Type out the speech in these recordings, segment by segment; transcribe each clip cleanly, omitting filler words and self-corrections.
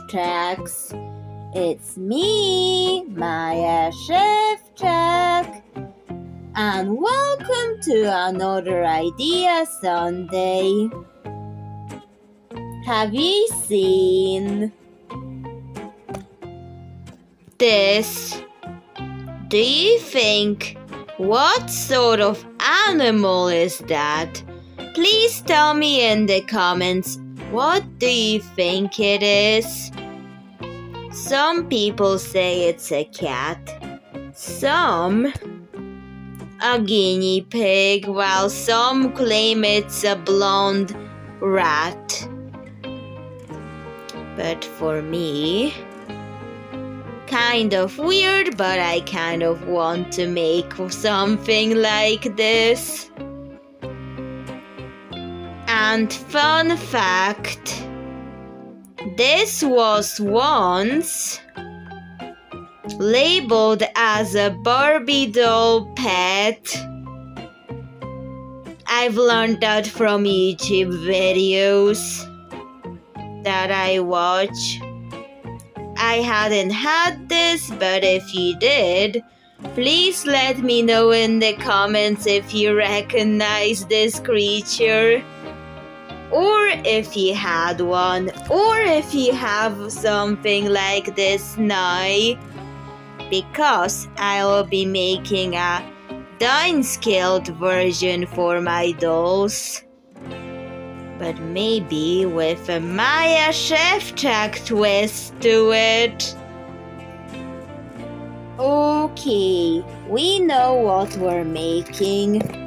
Szewczaks. It's me, Maja Szewczak, and welcome to another Idea Sunday. Have you seen this? Do you think, what sort of animal is that? Please tell me in the comments, what do you think it is? Some people say it's a cat, some a guinea pig, while some claim it's a blonde rat. But for me, kind of weird, but I kind of want to make something like this. And fun fact, this was once labeled as a Barbie doll pet. I've learned that from YouTube videos that I watch. I hadn't had this, but if you did, please let me know in the comments if you recognize this creature, or if you had one, or if you have something like this now, because I'll be making a downscaled version for my dolls, but maybe with a Maja Szewczak twist to it. Okay, we know what we're making.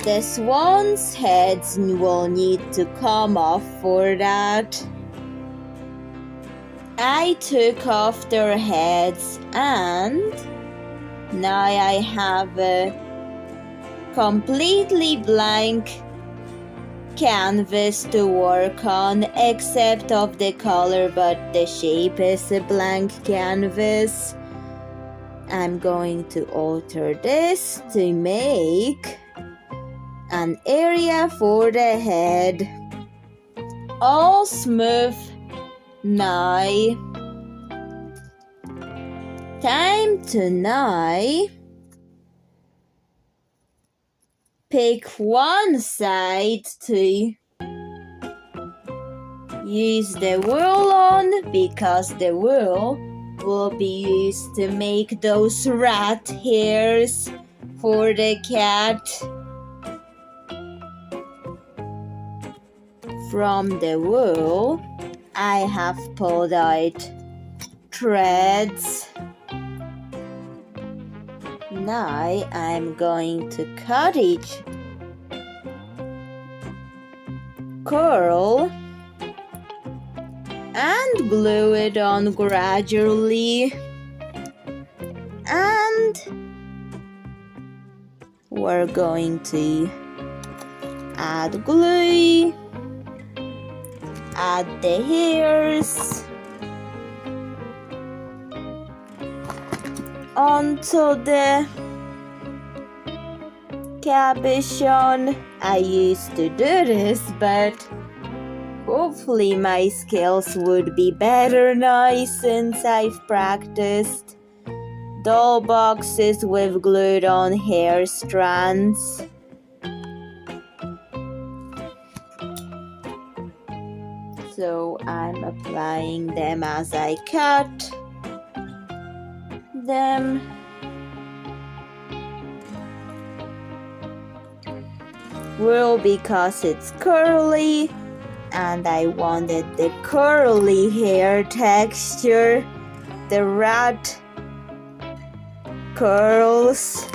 The swans' heads will need to come off for that. I took off their heads and now I have a completely blank canvas to work on, except of the color, but the shape is a blank canvas. I'm going to alter this to make an area for the head. All smooth now. Time to now pick one side to use the wool on, because the wool will be used to make those rat hairs for the cat. From the wool, I have pulled out threads. Now I'm going to cut each curl and glue it on gradually, and we're going to add glue, add the hairs onto the cabochon. I used to do this, but hopefully my skills would be better now since I've practiced doll boxes with glued on hair strands. So I'm applying them as I cut them. Wool because it's curly, and I wanted the curly hair texture, the rat curls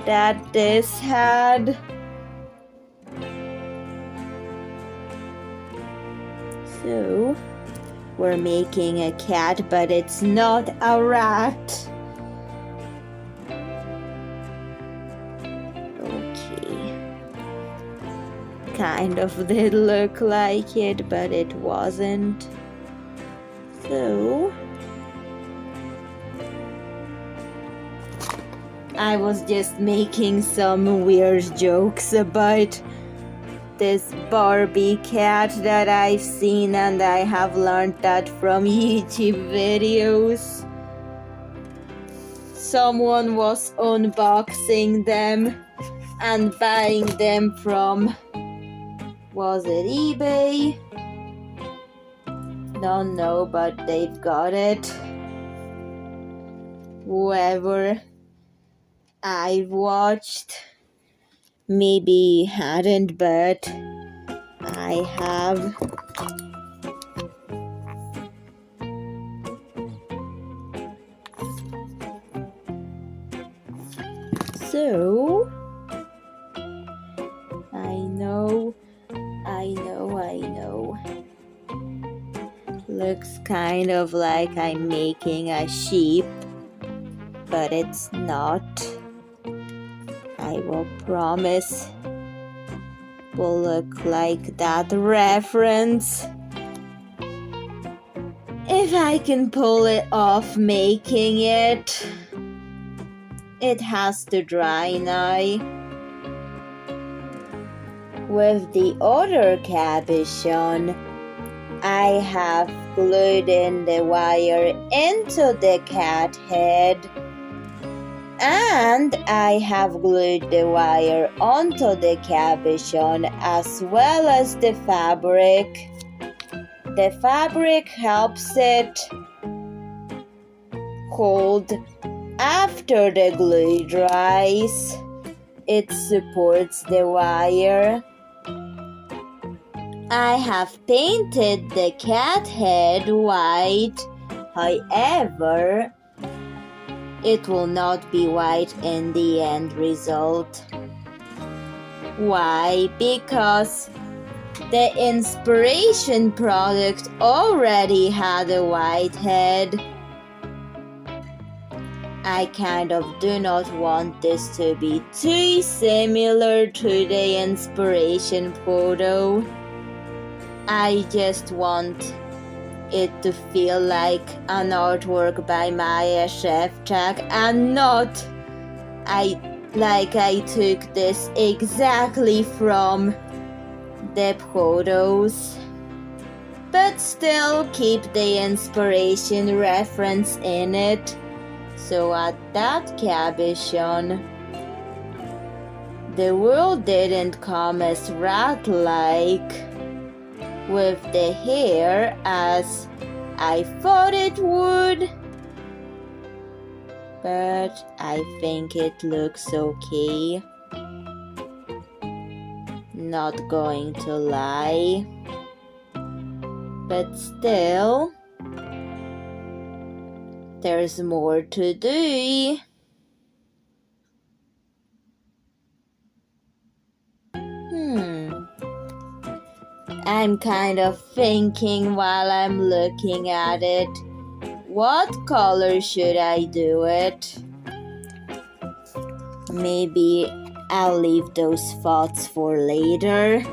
that this had. So we're making a cat, but it's not a rat. Kind of did look like it, but it wasn't. So I was just making some weird jokes about this Barbie cat that I've seen, and I have learned that from YouTube videos. Someone was unboxing them and buying them from, was it eBay? Don't know, but they've got it. Whoever I've watched maybe hadn't, but I have. So I know. Looks kind of like I'm making a sheep, but it's not. I will promise will look like that reference. If I can pull it off making it. It has to dry now. With the other cabochon, I have glued in the wire into the cat head, and I have glued the wire onto the cabochon as well as the fabric. The fabric helps it hold after the glue dries. It supports the wire. I have painted the cat head white, however, it will not be white in the end result. Why? Because the inspiration product already had a white head. I kind of do not want this to be too similar to the inspiration photo. I just want it to feel like an artwork by Maja Szewczak and not I took this exactly from the photos, but still keep the inspiration reference in it. So at that cabochon, the wool didn't come as rat-like with the hair as I thought it would, but I think it looks okay. Not going to lie, but still, there's more to do. I'm kind of thinking while I'm looking at it, what color should I do it? Maybe I'll leave those thoughts for later.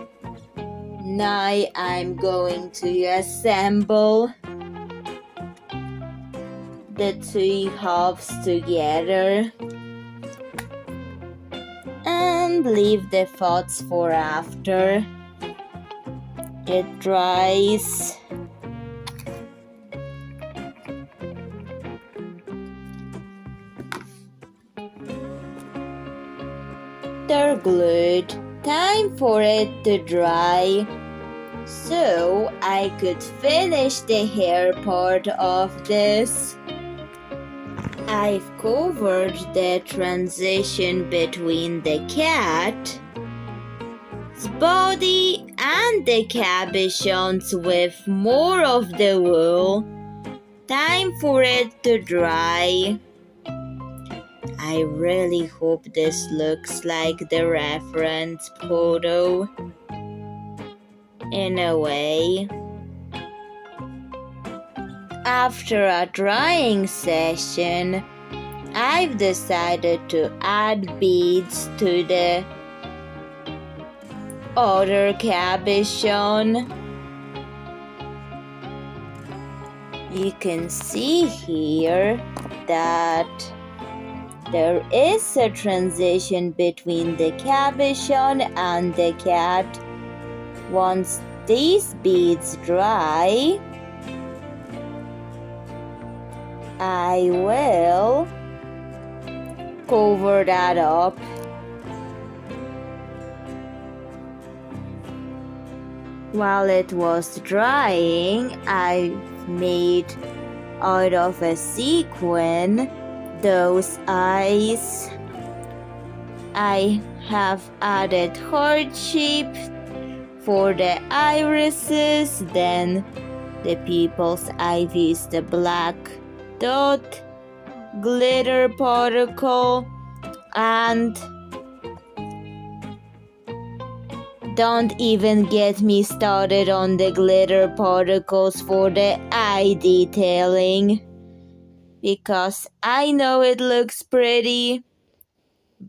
Now I'm going to assemble the two halves together and leave the thoughts for after it dries. They're glued. Time for it to dry so I could finish the hair part of this. I've covered the transition between the cat's body and the cabochons with more of the wool. Time for it to dry. I really hope this looks like the reference photo in a way. After a drying session, I've decided to add beads to the other cabochon. You can see here that there is a transition between the cabochon and the cat, Once these beads dry, I will cover that up. While it was drying, I made out of a sequin those eyes. I have added heart shape for the irises, then the people's eye is the black dot glitter particle, and don't even get me started on the glitter particles for the eye detailing, because I know it looks pretty,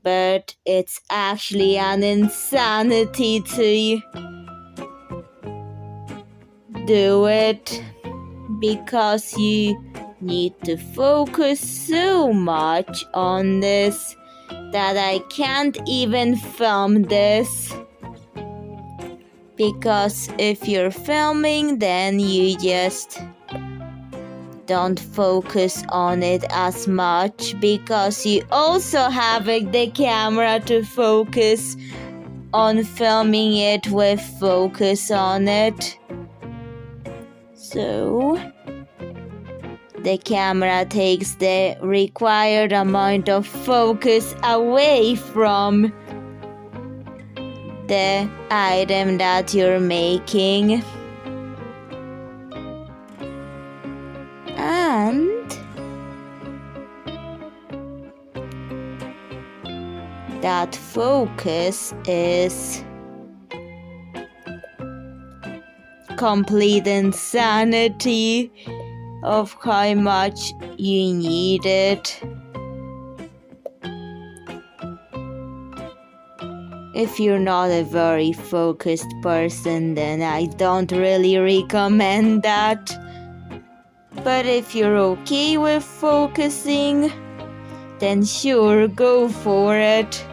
but it's actually an insanity to do it, because you need to focus so much on this that I can't even film this. Because if you're filming, then you just don't focus on it as much, because you also have the camera to focus on filming it with focus on it. So the camera takes the required amount of focus away from the item that you're making. And that focus is complete insanity of how much you need it. If you're not a very focused person, then I don't really recommend that. But if you're okay with focusing, then sure, go for it.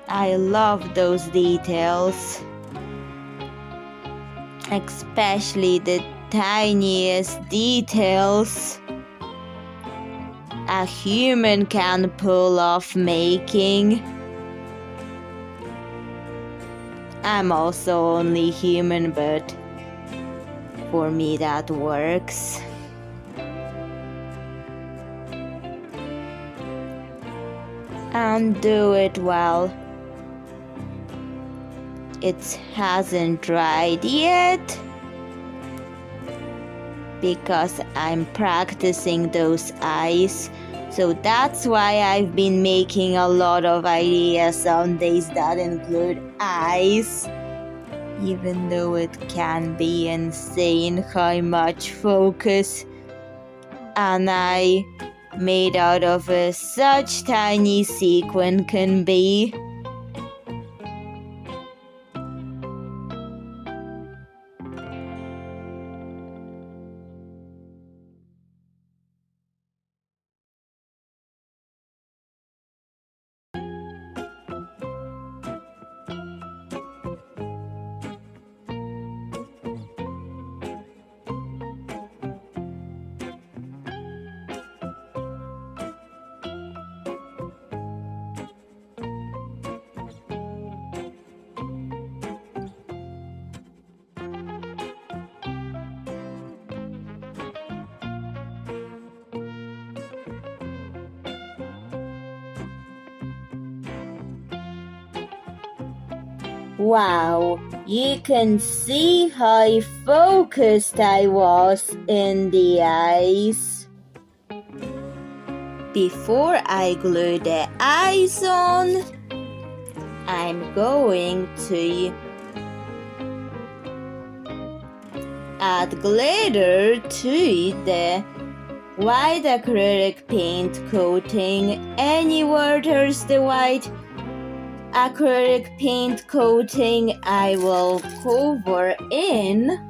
I love those details, especially the tiniest details a human can pull off making. I'm also only human, but for me that works. And do it while it hasn't dried yet, because I'm practicing those eyes. So that's why I've been making a lot of ideas on days that include eyes, even though it can be insane how much focus an eye made out of such tiny sequin can be. Wow, you can see how focused I was in the eyes. Before I glue the eyes on, I'm going to add glitter to the white acrylic paint coating. Anywhere there's the white acrylic paint coating, I will cover in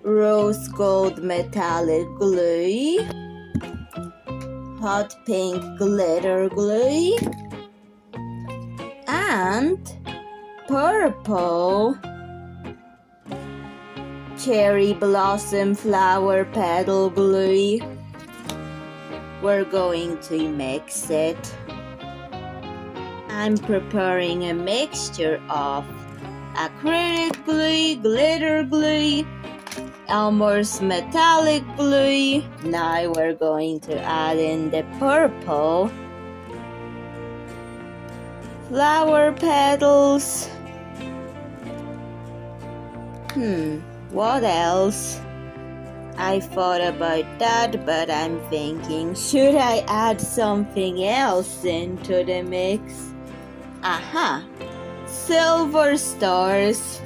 rose gold metallic glue, hot pink glitter glue, and purple, cherry blossom flower petal glue. We're going to mix it. I'm preparing a mixture of acrylic glue, glitter glue, Elmer's metallic glue. Now we're going to add in the purple flower petals. What else? I thought about that, but I'm thinking, should I add something else into the mix? Aha! Silver stars.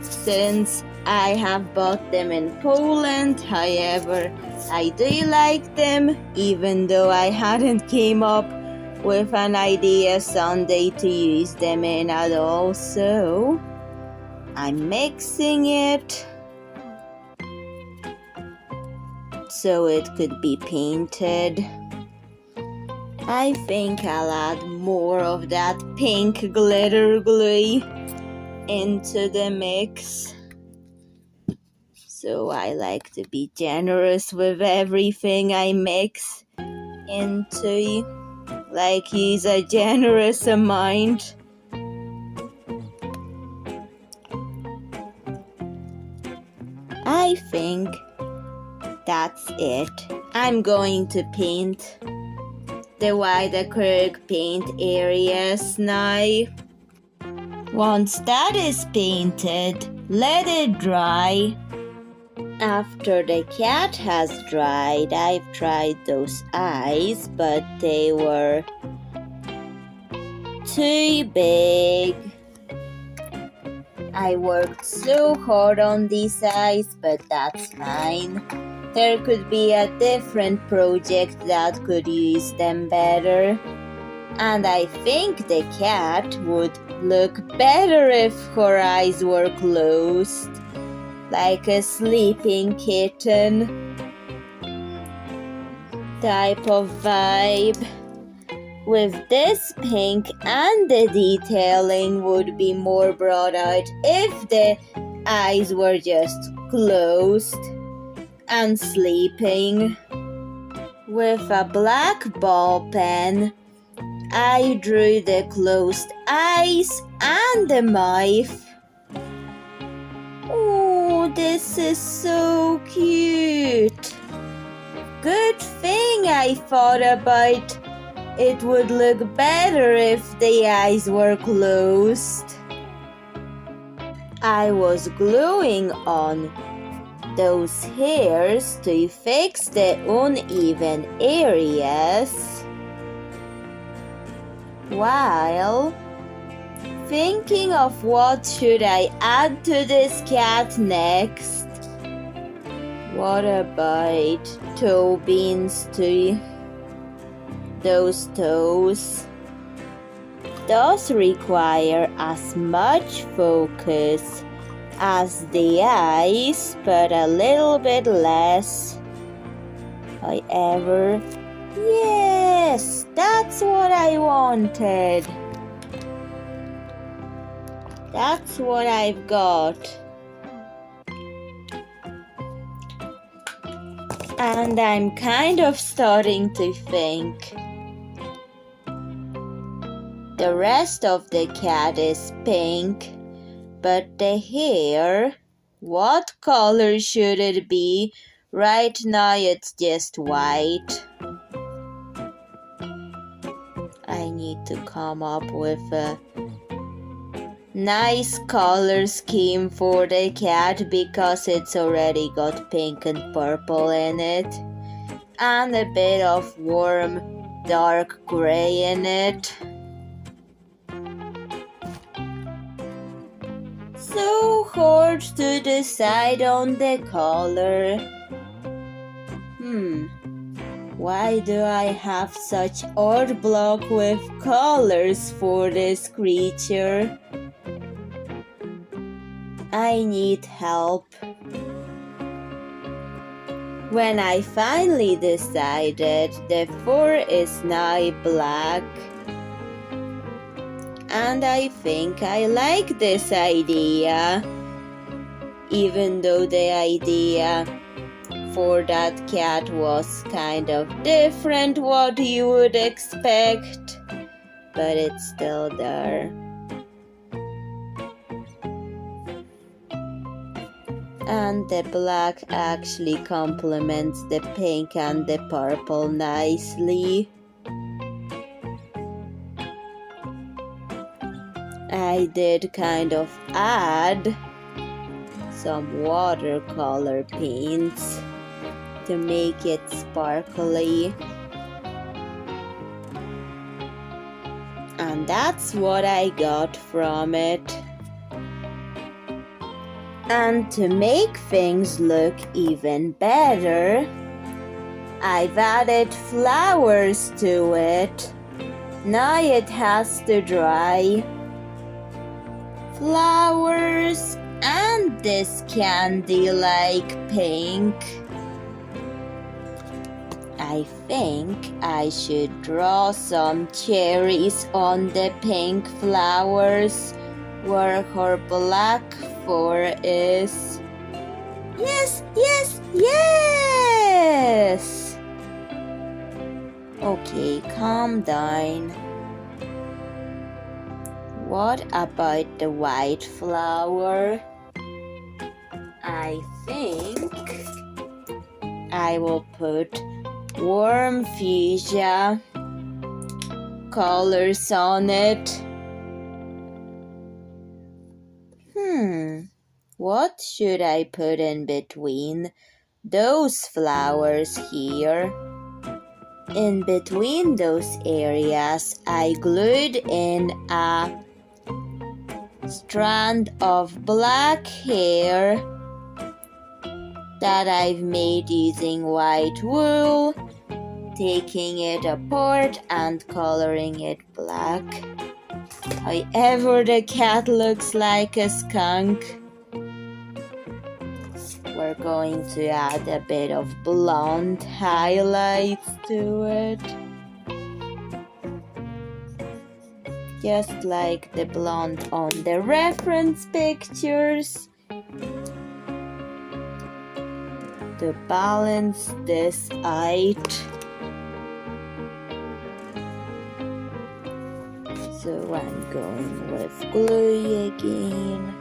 Since I have bought them in Poland, however, I do like them, even though I hadn't came up with an idea Sunday to use them in at all, so I'm mixing it so it could be painted. I think I'll add more of that pink glitter glue into the mix. So I like to be generous with everything I mix into, like use a generous amount. I think that's it. I'm going to paint the white acrylic paint areas now. Once that is painted, let it dry. After the cat has dried, I've tried those eyes, but they were too big. I worked so hard on these eyes, but that's fine. There could be a different project that could use them better. And I think the cat would look better if her eyes were closed, like a sleeping kitten type of vibe. With this pink, and the detailing would be more brought out if the eyes were just closed and sleeping. With a black ball pen, I drew the closed eyes and the mouth. Oh, this is so cute. Good thing I thought about it would look better if the eyes were closed. I was gluing on those hairs to fix the uneven areas while thinking of what should I add to this cat next. What about toe beans too? Those toes. Those require as much focus as the eyes, but a little bit less. However, yes, that's what I wanted. That's what I've got. And I'm kind of starting to think the rest of the cat is pink, but the hair, what color should it be? Right now it's just white. I need to come up with a nice color scheme for the cat because it's already got pink and purple in it, and a bit of warm dark gray in it. So hard to decide on the color. Why do I have such odd block with colors for this creature? I need help. When I finally decided the fur is now black, And I think I like this idea. Even though the idea for that cat was kind of different what you would expect, but it's still there. And the black actually complements the pink and the purple nicely. I did kind of add some watercolor paints to make it sparkly. And that's what I got from it. And to make things look even better, I've added flowers to it. Now it has to dry. Flowers and this candy-like pink. I think I should draw some cherries on the pink flowers where her black fur is. Yes, yes, yes! Okay, calm down. What about the white flower? I think I will put warm fuchsia colors on it. What should I put in between those flowers here? In between those areas, I glued in a strand of black hair that I've made using white wool, taking it apart and coloring it black. However, the cat looks like a skunk. We're going to add a bit of blonde highlights to it. Just like the blonde on the reference pictures. To balance this out. So I'm going with glue again.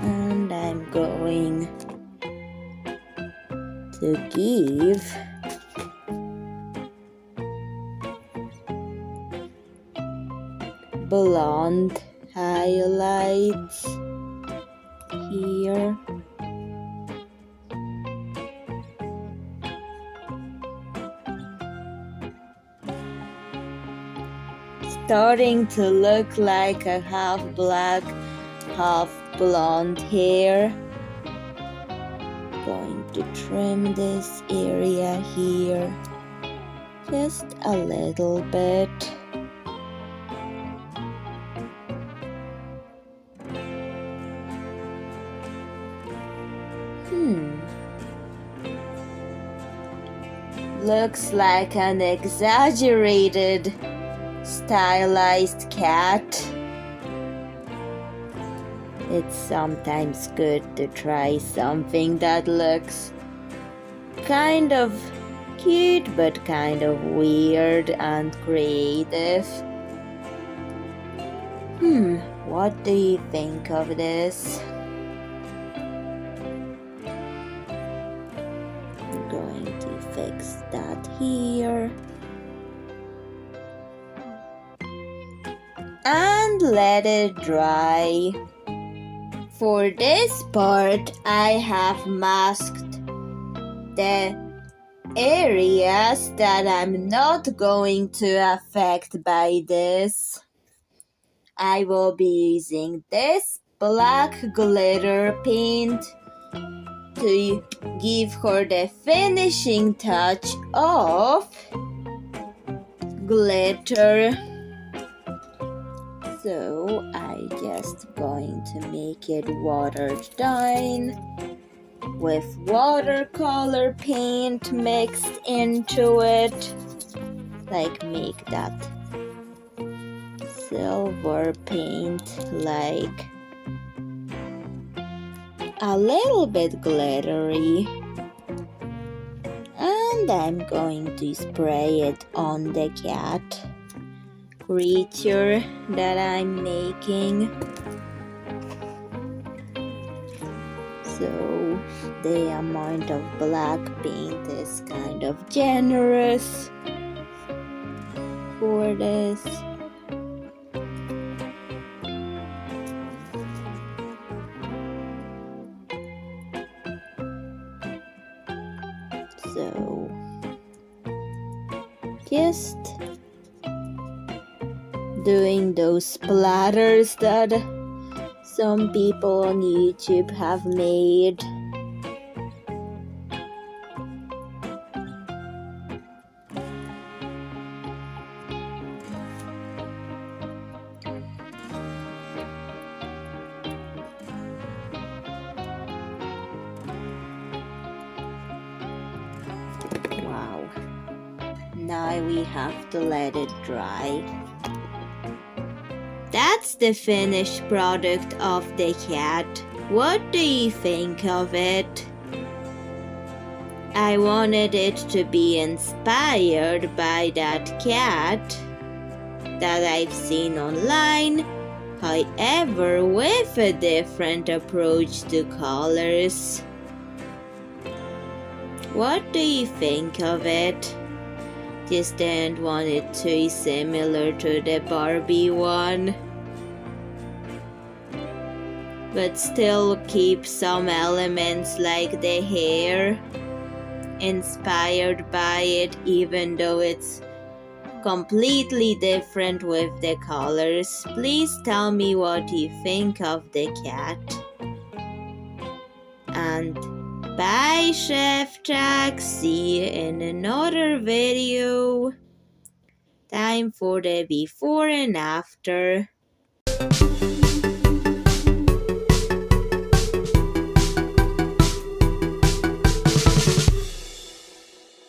And I'm going to give blonde highlights here. Starting to look like a half black, half blonde hair. Going to trim this area here just a little bit. Looks like an exaggerated stylized cat. It's sometimes good to try something that looks kind of cute but kind of weird and creative. What do you think of this? I'm going to fix that here. And let it dry. For this part, I have masked the areas that I'm not going to affect by this. I will be using this black glitter paint to give her the finishing touch of glitter. So I just going to make it watered down with watercolor paint mixed into it. like make that silver paint like a little bit glittery, and I'm going to spray it on the cat creature that I'm making. So the amount of black paint is kind of generous for this. So just doing those splatters that some people on YouTube have made. Wow. Now we have to let it dry. That's the finished product of the cat. What do you think of it? I wanted it to be inspired by that cat that I've seen online, however with a different approach to colors. What do you think of it? Just didn't want it to be similar to the Barbie one, but still keep some elements like the hair inspired by it, even though it's completely different with the colors. Please tell me what you think of the cat. And bye, Szewczak. See you in another video. Time for the before and after.